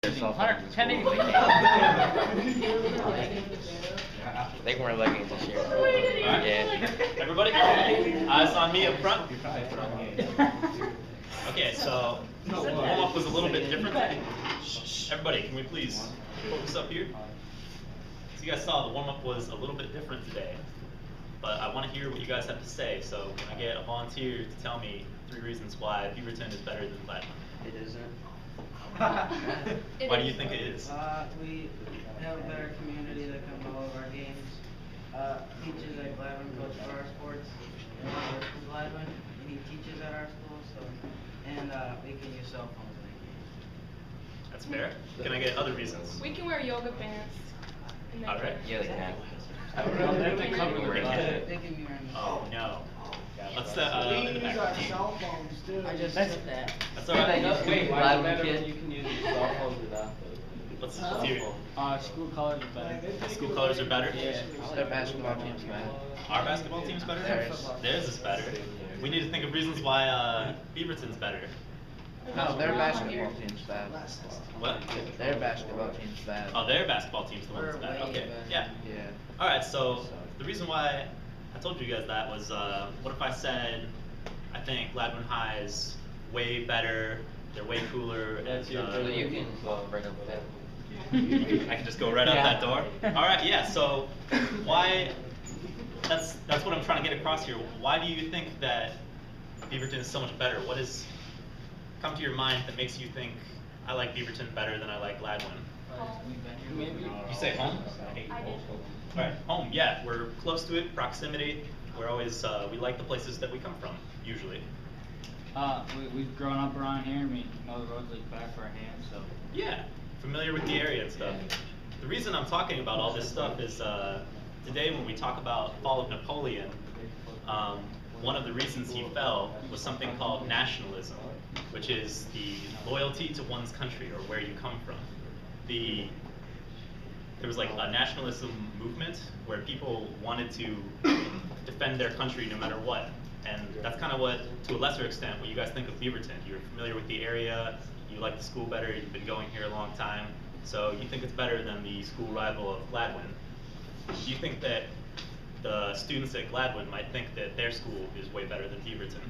their cell phones in 1080 school. p. They can wear leggings this year. Alright. Yeah. Everybody, eyes on me up front. Okay, so warm-up was a little bit different today. Everybody, can we please focus up here? So you guys saw the warm-up was a little bit different today, but I want to hear what you guys have to say. So can I get a volunteer to tell me 3 reasons why Beaverton is better than Gladwin? It isn't. Why do you think it is? We have a better community that come to all of our games. Teachers at Gladwin coach for our sports, and works for Gladwin, and he teaches at our school, so, and we can use cell phones in the games. That's fair. Can I get other reasons? We can wear yoga pants. And then Alright. Yeah, they can. They can Wear a hat. They can be wearing. Oh no. Let's in the back. cell phones too. I just said that. That's alright. Wait, Gladwin kid? You can use your cell phone or not. Let's hear it. School colors are better. School colors are better? Yeah. Their basketball team's bad. Our basketball team's better? Theirs. Is better. We need to think of reasons why Beaverton's better. No, their basketball team's bad. What? Their basketball team's bad. Oh, their basketball team's the one that's bad. We're way Okay, better. yeah. Yeah. Alright, so the reason why I told you guys that was, what if I said, I think Gladwin High is way better, they're way cooler, That's your So you can go right up there. I can just go right out that door? Alright, yeah, so why, that's what I'm trying to get across here. Why do you think that Beaverton is so much better? What has come to your mind that makes you think I like Beaverton better than I like Gladwin? You say home? I did. Alright, home, yeah, we're close to it, proximity. We're always, we like the places that we come from, usually. We've grown up around here and we know the roads like back of our hands, so. Yeah, familiar with the area and stuff. The reason I'm talking about all this stuff is today when we talk about fall of Napoleon, one of the reasons he fell was something called nationalism, which is the loyalty to one's country or where you come from. There was like a nationalism movement where people wanted to defend their country no matter what. And that's kind of what, to a lesser extent, what you guys think of Beaverton. You're familiar with the area, you like the school better, you've been going here a long time, so you think it's better than the school rival of Gladwin. Do you think that the students at Gladwin might think that their school is way better than Beaverton?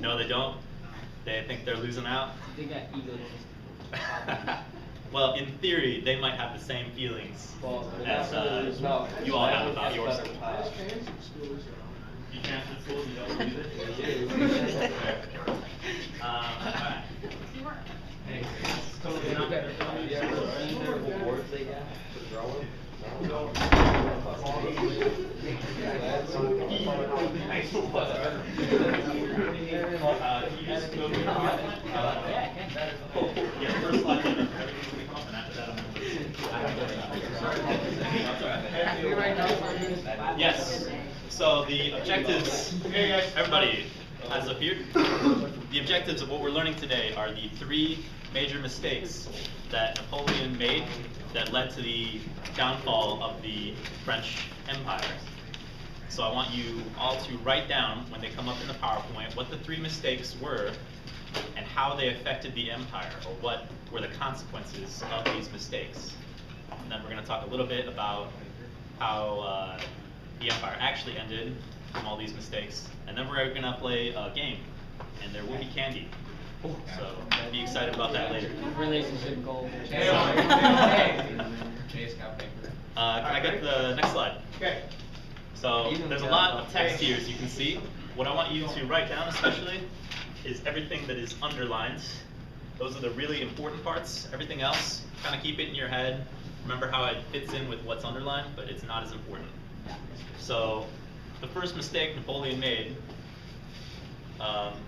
No, they don't? They think they're losing out? They got egotistic. Well, in theory, they might have the same feelings as No, you all have about yours. There's fancy schools around. You transferred schools, you don't believe it? Alright. Hey, it's totally not better. Awards they have for drawing? Can you just go to your yeah, first slide, everything's gonna come up, and after that, I'm gonna. Yes, so the objectives, everybody, eyes up here. The objectives of what we're learning today are the 3 major mistakes that Napoleon made that led to the downfall of the French Empire. So I want you all to write down, when they come up in the PowerPoint, what the 3 mistakes were and how they affected the empire, or what were the consequences of these mistakes. And then we're going to talk a little bit about how the empire actually ended from all these mistakes. And then we're going to play a game, and there will be candy. So be excited about that later. Relationship goals. Can I get the next slide? Okay. So there's a lot of text here, as you can see. What I want you to write down especially is everything that is underlined. Those are the really important parts. Everything else, kind of keep it in your head. Remember how it fits in with what's underlined, but it's not as important. So the first mistake Napoleon made,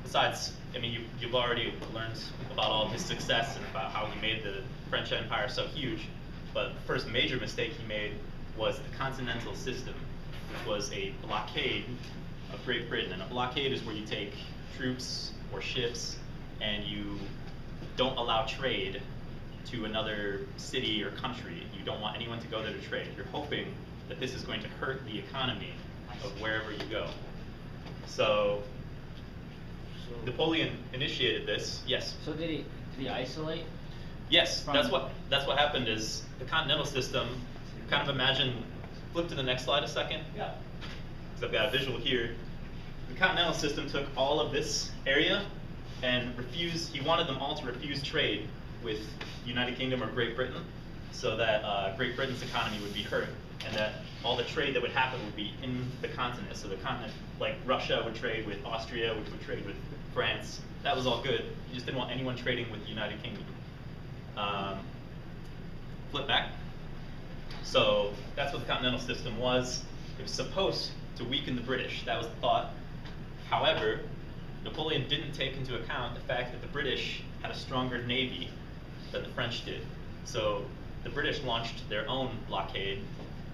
besides, I mean, you've already learned about all of his success and about how he made the French Empire so huge, but the first major mistake he made was the Continental System, which was a blockade of Great Britain. And a blockade is where you take troops or ships and you don't allow trade to another city or country. You don't want anyone to go there to trade. You're hoping that this is going to hurt the economy of wherever you go. So Napoleon initiated this. Yes? So did he isolate? Yes, from- that's what happened is the continental system, kind of imagine, flip to the next slide a second. Yeah. Because I've got a visual here. The continental system took all of this area and he wanted them all to refuse trade with the United Kingdom or Great Britain, so that Great Britain's economy would be hurt, and that all the trade that would happen would be in the continent. So the continent, like Russia would trade with Austria, which would trade with France. That was all good. You just didn't want anyone trading with the United Kingdom. Flip back. So that's what the continental system was. It was supposed to weaken the British. That was the thought. However, Napoleon didn't take into account the fact that the British had a stronger navy than the French did. So the British launched their own blockade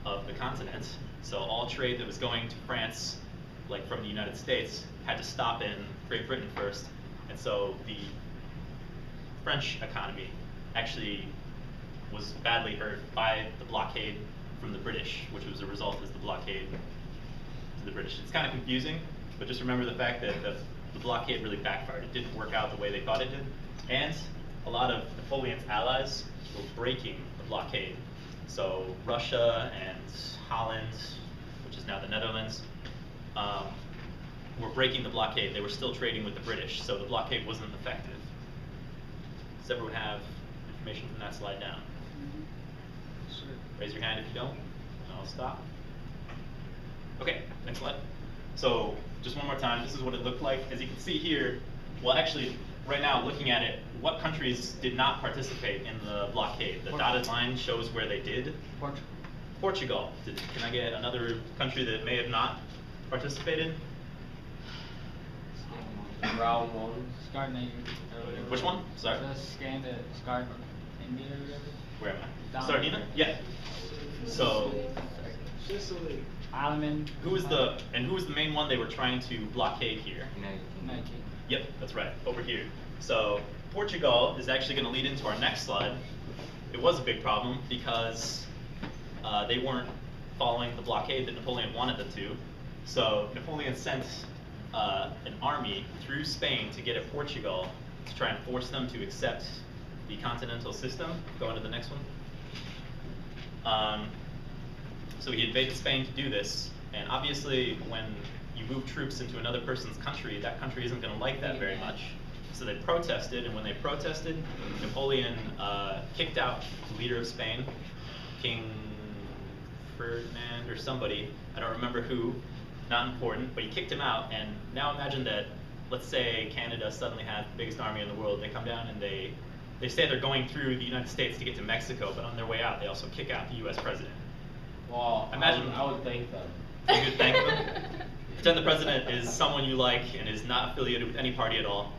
of the continent. So all trade that was going to France, like from the United States, had to stop in Great Britain first. And so the French economy actually was badly hurt by the blockade from the British, which was a result of the blockade to the British. It's kind of confusing, but just remember the fact that the blockade really backfired. It didn't work out the way they thought it did. And a lot of Napoleon's allies were breaking the blockade. So Russia and Holland, which is now the Netherlands, were breaking the blockade. They were still trading with the British, so the blockade wasn't effective. Does everyone have information from that slide down? Raise your hand if you don't, and I'll stop. Okay, next slide. So just one more time, this is what it looked like. As you can see here, well actually, right now looking at it, what countries did not participate in the blockade? The dotted line shows where they did. Portugal. Portugal. Can I get another country that may have not participated? Round one. Scandinavia. or whatever. Which one? Sorry. The India or whatever. Where am I? Down. Sardinia? Yeah. So Sicily. Alaman. who was the main one they were trying to blockade here? United. Yep, that's right, over here. So Portugal is actually going to lead into our next slide. It was a big problem because they weren't following the blockade that Napoleon wanted them to. So Napoleon sent an army through Spain to get at Portugal to try and force them to accept the continental system. Go on to the next one. So he invaded Spain to do this, and obviously when you move troops into another person's country, that country isn't going to like that very much. So they protested, and when they protested, Napoleon kicked out the leader of Spain, King Ferdinand or somebody, I don't remember who, not important, but he kicked him out. And now imagine that, let's say Canada suddenly has the biggest army in the world. They come down and they say they're going through the United States to get to Mexico, but on their way out they also kick out the US president. Well, Imagine- I would thank them. You could thank them. Pretend the president is someone you like and is not affiliated with any party at all.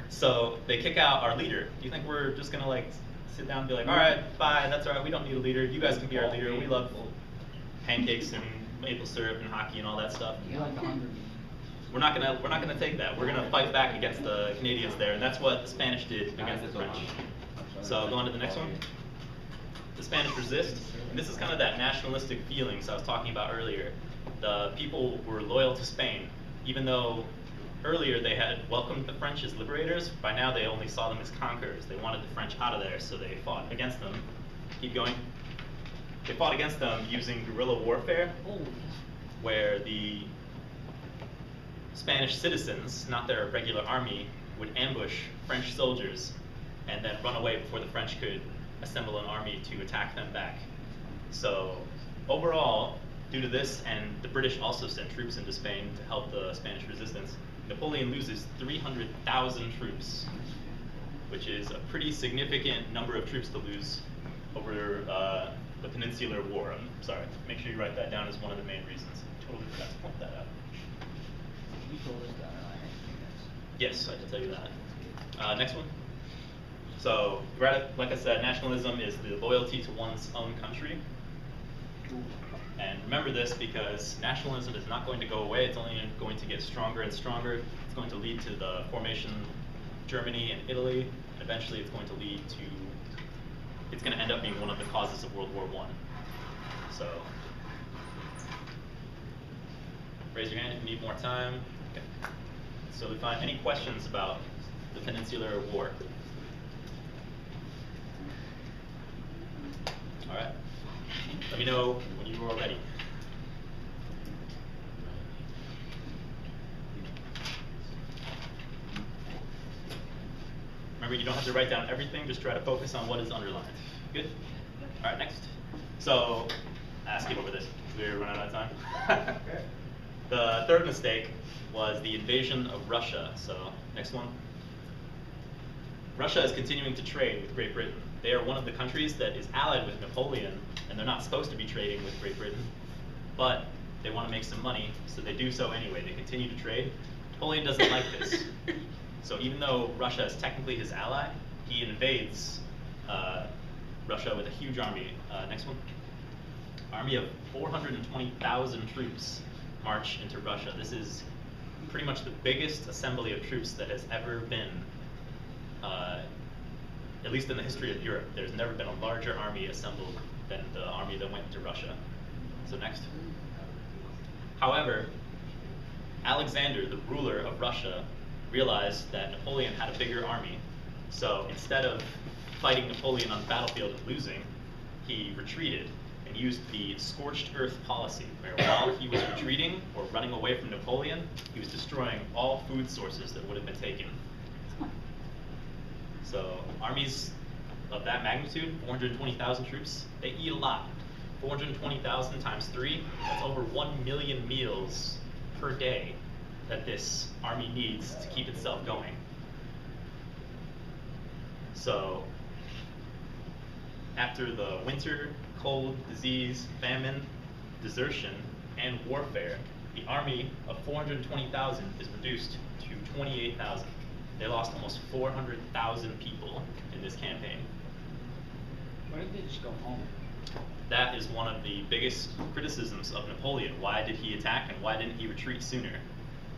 So they kick out our leader. Do you think we're just gonna like sit down and be like, all right, bye, that's all right, we don't need a leader. You guys can be our leader. We love pancakes and maple syrup and hockey and all that stuff. You like the Hunger Games. We're not gonna take that. We're gonna fight back against the Canadians there, and that's what the Spanish did against the French. So go on to the next one. The Spanish resist, and this is kind of that nationalistic feelings I was talking about earlier. The people were loyal to Spain, even though earlier they had welcomed the French as liberators. By now they only saw them as conquerors. They wanted the French out of there, so they fought against them. Keep going. They fought against them using guerrilla warfare, where the Spanish citizens, not their regular army, would ambush French soldiers and then run away before the French could assemble an army to attack them back. So overall, due to this, and the British also sent troops into Spain to help the Spanish resistance, Napoleon loses 300,000 troops, which is a pretty significant number of troops to lose over the Peninsular War. I'm sorry, make sure you write that down as one of the main reasons. I totally forgot to point that out. You told us that earlier. Yes, I can tell you that. Next one. So, like I said, nationalism is the loyalty to one's own country. And remember this, because nationalism is not going to go away. It's only going to get stronger and stronger. It's going to lead to the formation of Germany and Italy, and eventually it's going to lead to, it's going to end up being one of the causes of World War I. So, raise your hand if you need more time. Okay. So we find any questions about the Peninsular War? me know when you are ready. Remember, you don't have to write down everything, just try to focus on what is underlined. Good? All right, next. So, skip over this, we're running out of time. The third mistake was the invasion of Russia. So, next one. Russia is continuing to trade with Great Britain. They are one of the countries that is allied with Napoleon, and they're not supposed to be trading with Great Britain, but they want to make some money, so they do so anyway. They continue to trade. Napoleon doesn't like this. So even though Russia is technically his ally, he invades Russia with a huge army. Next one. Army of 420,000 troops march into Russia. This is pretty much the biggest assembly of troops that has ever been, at least in the history of Europe. There's never been a larger army assembled than the army that went to Russia. So next. However, Alexander, the ruler of Russia, realized that Napoleon had a bigger army. So instead of fighting Napoleon on the battlefield and losing, he retreated and used the scorched earth policy, where while he was retreating or running away from Napoleon, he was destroying all food sources that would have been taken. So armies of that magnitude, 420,000 troops, they eat a lot. 420,000 times 3, that's over 1 million meals per day that this army needs to keep itself going. So after the winter, cold, disease, famine, desertion, and warfare, the army of 420,000 is reduced to 28,000. They lost almost 400,000 people in this campaign. Why didn't they just go home? That is one of the biggest criticisms of Napoleon. Why did he attack and why didn't he retreat sooner?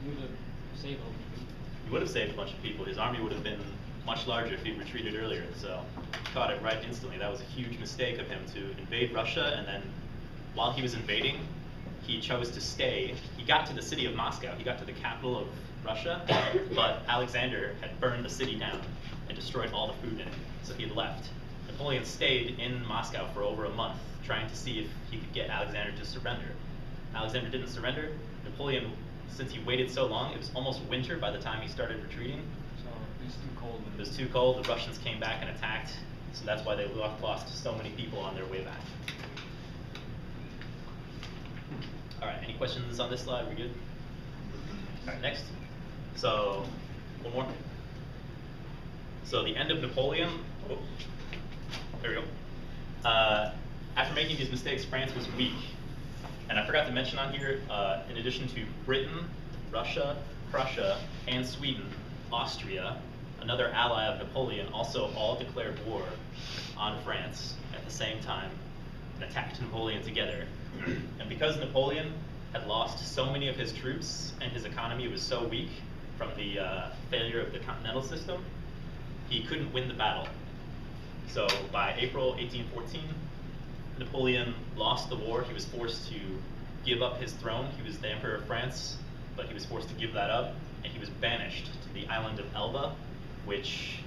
He would have saved all the people. He would have saved a bunch of people. His army would have been much larger if he retreated earlier. So he caught it right instantly. That was a huge mistake of him to invade Russia, and then while he was invading, he chose to stay. He got to the city of Moscow. He got to the capital of Russia, but Alexander had burned the city down and destroyed all the food in it, so he had left. Napoleon stayed in Moscow for over a month, trying to see if he could get Alexander to surrender. Alexander didn't surrender. Napoleon, since he waited so long, it was almost winter by the time he started retreating. So it was too cold. It was too cold, the Russians came back and attacked, so that's why they lost so many people on their way back. All right, any questions on this slide? We good? All right, next. So, one more. So the end of Napoleon, oh, there we go. After making these mistakes, France was weak. And I forgot to mention on here, in addition to Britain, Russia, Prussia, and Sweden, Austria, another ally of Napoleon, also all declared war on France at the same time and attacked Napoleon together. And because Napoleon had lost so many of his troops and his economy was so weak from the failure of the continental system, he couldn't win the battle. So by April 1814, Napoleon lost the war. He was forced to give up his throne. He was the Emperor of France, but he was forced to give that up, and he was banished to the island of Elba, which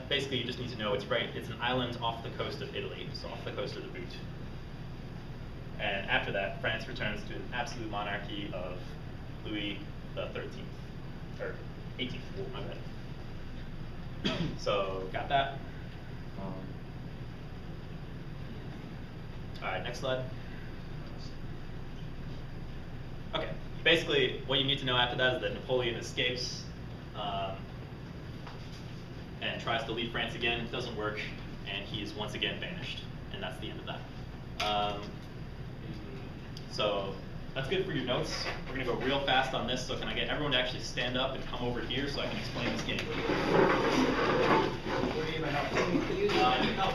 basically you just need to know it's an island off the coast of Italy, so off the coast of the boot. And after that, France returns to an absolute monarchy of Louis the 13th, or 18th, my bad. So, got that? All right, next slide. Okay, basically what you need to know after that is that Napoleon escapes and tries to lead France again. It doesn't work, and he is once again banished, and that's the end of that. So that's good for your notes. We're gonna go real fast on this, so can I get everyone to actually stand up and come over here so I can explain this game? What do you even help?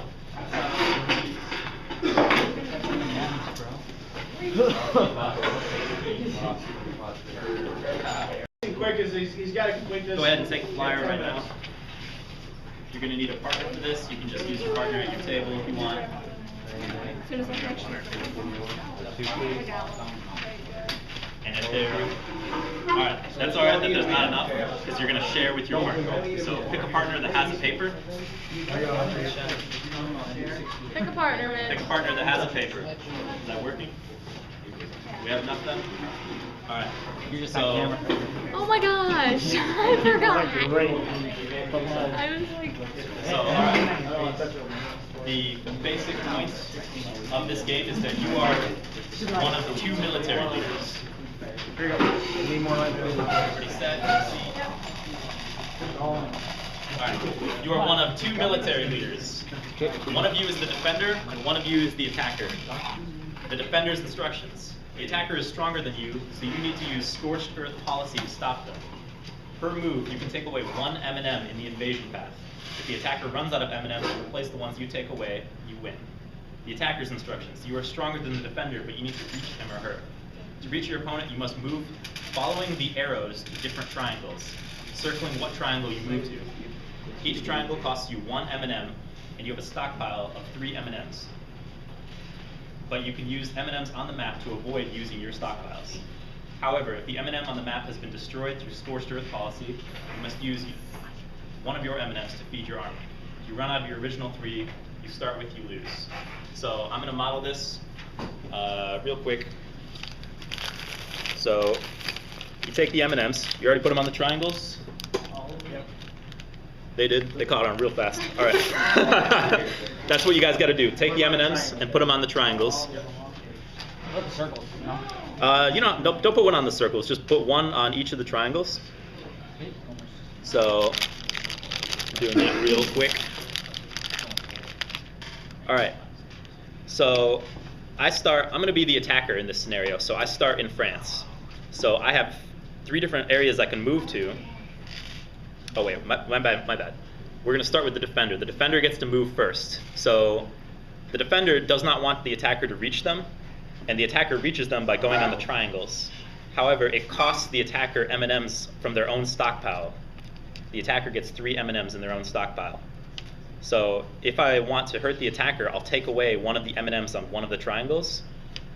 Quick, as he's got to complete this. Go ahead and take a flyer right now. You're gonna need a partner for this. You can just use your partner at your table if you want. As soon as I finish. And if they're Alright, that's alright that there's not enough, because you're gonna share with your partner. So pick a partner that has a paper. Pick a partner, man. Pick a partner that has a paper. Is that working? We have enough then? Alright. You're just So, on camera. Oh my gosh, I forgot. I was like. So, alright. The basic point of this game is that you are one of 2 military leaders. Everybody set? Alright. You are one of 2 military leaders. One of you is the defender, and one of you is the attacker. The defender's instructions. The attacker is stronger than you, so you need to use scorched earth policy to stop them. Per move, you can take away 1 M&M in the invasion path. If the attacker runs out of M&Ms to replace the ones you take away, you win. The attacker's instructions. You are stronger than the defender, but you need to reach him or her. To reach your opponent, you must move following the arrows to different triangles, circling what triangle you move to. Each triangle costs you 1 M&M, and you have a stockpile of 3 M&Ms. But you can use M&Ms on the map to avoid using your stockpiles. However, if the M&M on the map has been destroyed through scorched earth policy, you must use one of your M&Ms to feed your army. If you run out of your original 3, you start with, you lose. So I'm gonna model this real quick. So you take the M&Ms, you already put them on the triangles? They did, they caught on real fast. All right. That's what you guys gotta do. Take the M&Ms and put them on the triangles. What about the circles, you know? Don't put one on the circles, just put one on each of the triangles. So, doing that real quick. All right, so I'm gonna be the attacker in this scenario, so I start in France. So I have 3 different areas I can move to. Oh wait, my bad. We're gonna start with the defender. The defender gets to move first. So the defender does not want the attacker to reach them, and the attacker reaches them by going on the triangles. However, it costs the attacker M&Ms from their own stockpile. The attacker gets 3 M&Ms in their own stockpile. So if I want to hurt the attacker, I'll take away one of the M&Ms on one of the triangles.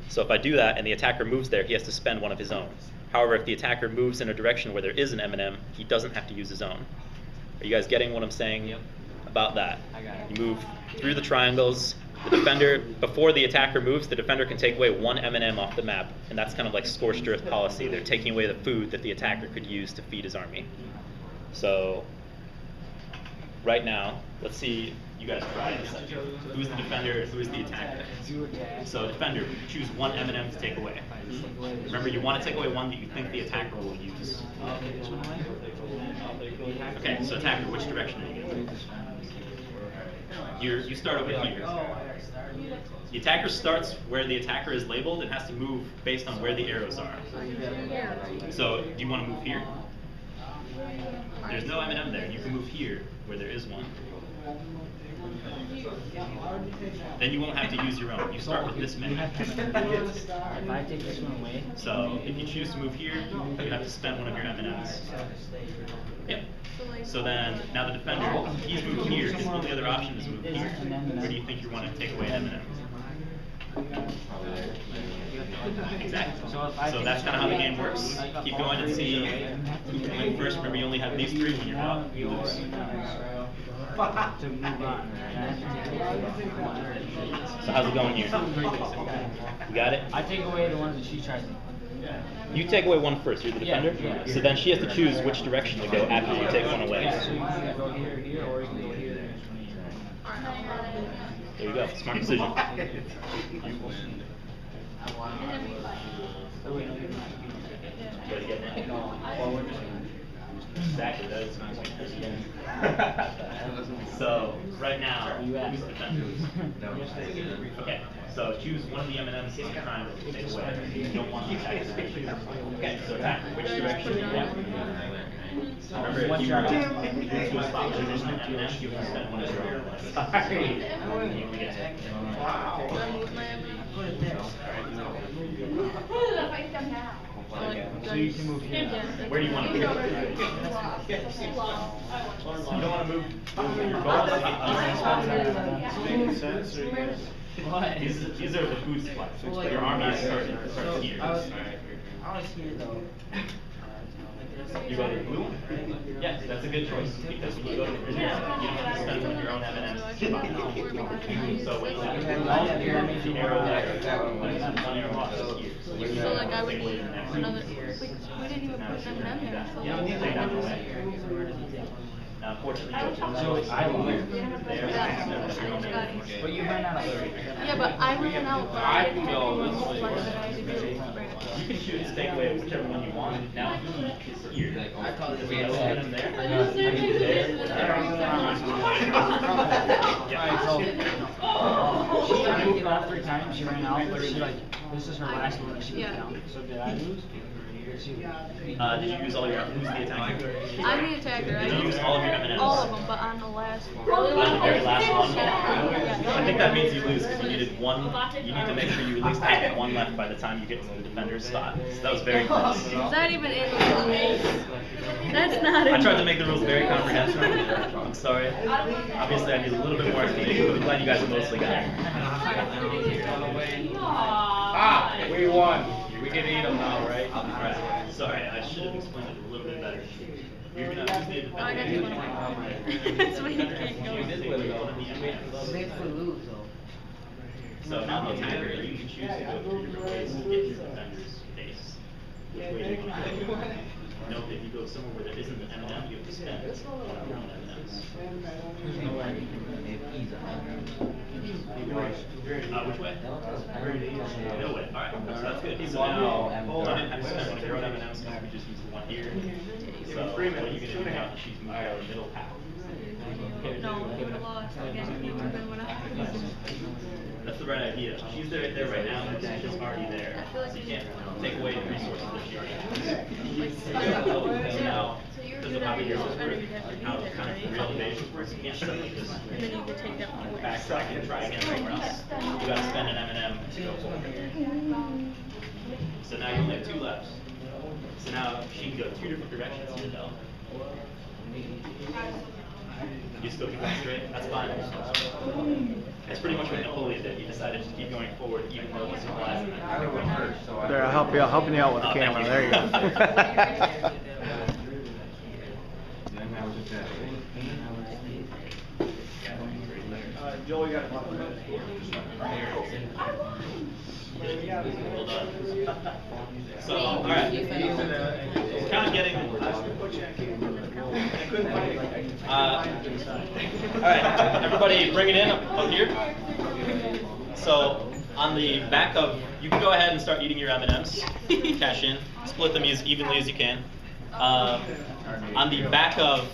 So if I do that and the attacker moves there, he has to spend one of his own. However, if the attacker moves in a direction where there is an M&M, he doesn't have to use his own. Are you guys getting what I'm saying about that? I got it. You move through the triangles. The defender, before the attacker moves, the defender can take away 1 M&M off the map, and that's kind of like scorched earth policy. They're taking away the food that the attacker could use to feed his army. So right now, let's see you guys try this. Who's the defender, who's the attacker? So defender, choose 1 M&M to take away. Remember, you want to take away one that you think the attacker will use. Okay, so attacker, which direction are you going? You start over here. The attacker starts where the attacker is labeled and has to move based on where the arrows are. So do you want to move here? There's no M&M there. You can move here where there is one. Then you won't have to use your own. You start with this many. If I take this one away. So if you choose to move here, you have to spend one of your M&Ms. Yep. So then, now the defender, he's moved here. His only other option is move here. Where do you think you want to take away an M&M? Exactly. So that's kind of how the game works. Keep going and see who can win first. Remember, you only have these 3 when you're out. You lose. To move on. So how's it going here? You got it? I take away the ones that she tries to. You take away one first. You're the defender. Yeah. So then she has to choose which direction to go after you take one away. Yeah, so you can either go here, or you can go here, there. There you go. Smart decision. Exactly, that is nice. So, right now, who's the defender? Okay, so choose one of the M&Ms in the triangle to take away. You don't want the attacker. Okay, so attacker, which direction do you want? Remember, if you move to a spot where there's an M&M, you have to spend one of your own. Sorry. You get it. So you can move here. Where do you want to move? You don't want to move your goals. What? These are the food supplies. Your army is starting here. I was here though. You go to blue? Yes, that's a good choice, because when you go to blue, you don't have to spend on your own M&Ms. So when you have the arrow there, one arrow off is here. So like I would need another, like, we didn't even put them in there, so. Now, unfortunately, you So I won. But you ran out of 30. Yeah, but I ran out, but I didn't have any more flights that I had to do. You can choose to take away whichever one you want. Now he is here. I call it the there. Alright, so she moved off 3 times, she ran out, but she like, this is her last one, she was Yeah. down. So did I lose? Did you use all your, who's the attacker? I'm the attacker. Did you use all of your M&Ms? All of them, but on the last one. On the very last one? Yeah. I think that means you lose because you needed one, you need to make sure you at least have one left by the time you get to the defender's spot. So that was very close. Is that even in the rules? That's not I in. tried to make the rules very comprehensive. I'm sorry. Obviously, I need a little bit more explanation, but I'm glad you guys mostly got it. Ah, we won. We can eat them now, right? Alright, sorry, I should have explained it a little bit better. You're gonna use the Oh, I got you one of mine. That's why you can't go. Make for lose though. So now the attacker, you can choose to go 3 different ways to get your defender's base. Which way do you want to go? Note that if you go somewhere where there isn't an M&M, you have to spend one of your own M&Ms. Which way? No way, alright, so that's good. So now, you didn't have to spend one of your own M&Ms, because we just used the one here. So what are you gonna do now? She's moving out of the middle path. No, I lost. Again, you need to win when I. That's the right idea. She's right there right now, but she's already there. So you can't take away the resources that she already has. So now, because of how the arrows work, how kind of real evasion works, you can't stuff like this. And then you could take that one away. Backtrack and try again somewhere else. You gotta spend an M&M to go forward. So now you only have 2 left. So now she can go 2 different directions here though. You still keep going straight? That's fine. That's pretty much what Napoleon did. He decided to keep going forward even though the supplies in that. There, I'm helping you out with the camera. There you go. Joey got a lot of minutes. Hold on. So, alright. Kind of getting. Alright, everybody bring it in up here. So, on the back of, you can go ahead and start eating your M&Ms. Cash in. Split them as evenly as you can. On the back of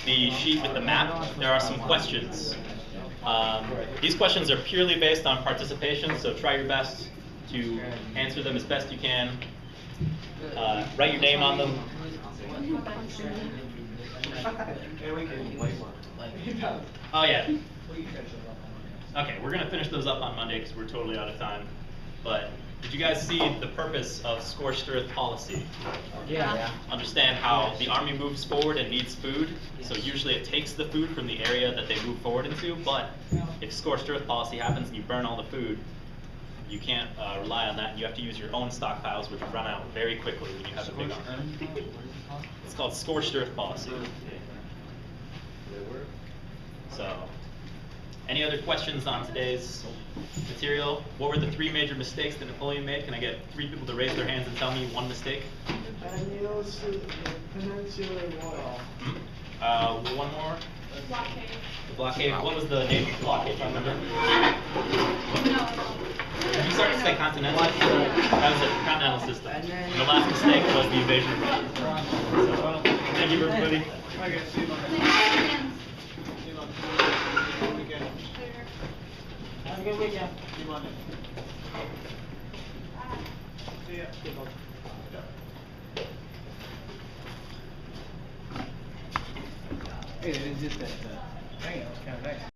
the sheet with the map, there are some questions. These questions are purely based on participation, so try your best to answer them as best you can. Write your name on them. Oh yeah. Okay, we're gonna finish those up on Monday because we're totally out of time. But did you guys see the purpose of scorched earth policy? Yeah. Understand how the army moves forward and needs food, so usually it takes the food from the area that they move forward into, but if scorched earth policy happens and you burn all the food, you can't rely on that, and you have to use your own stockpiles, which run out very quickly when you have a big army. It's called scorched earth policy. So, any other questions on today's material? What were the 3 major mistakes that Napoleon made? Can I get 3 people to raise their hands and tell me one mistake? One more? The blockade. What was the name of the blockade? Do you remember? Did you start to say continental? That was a continental system. And the last mistake was the invasion of Russia. So, thank you, everybody. Have a good weekend. See ya. Hey, they did that. Dang, it was kind of nice.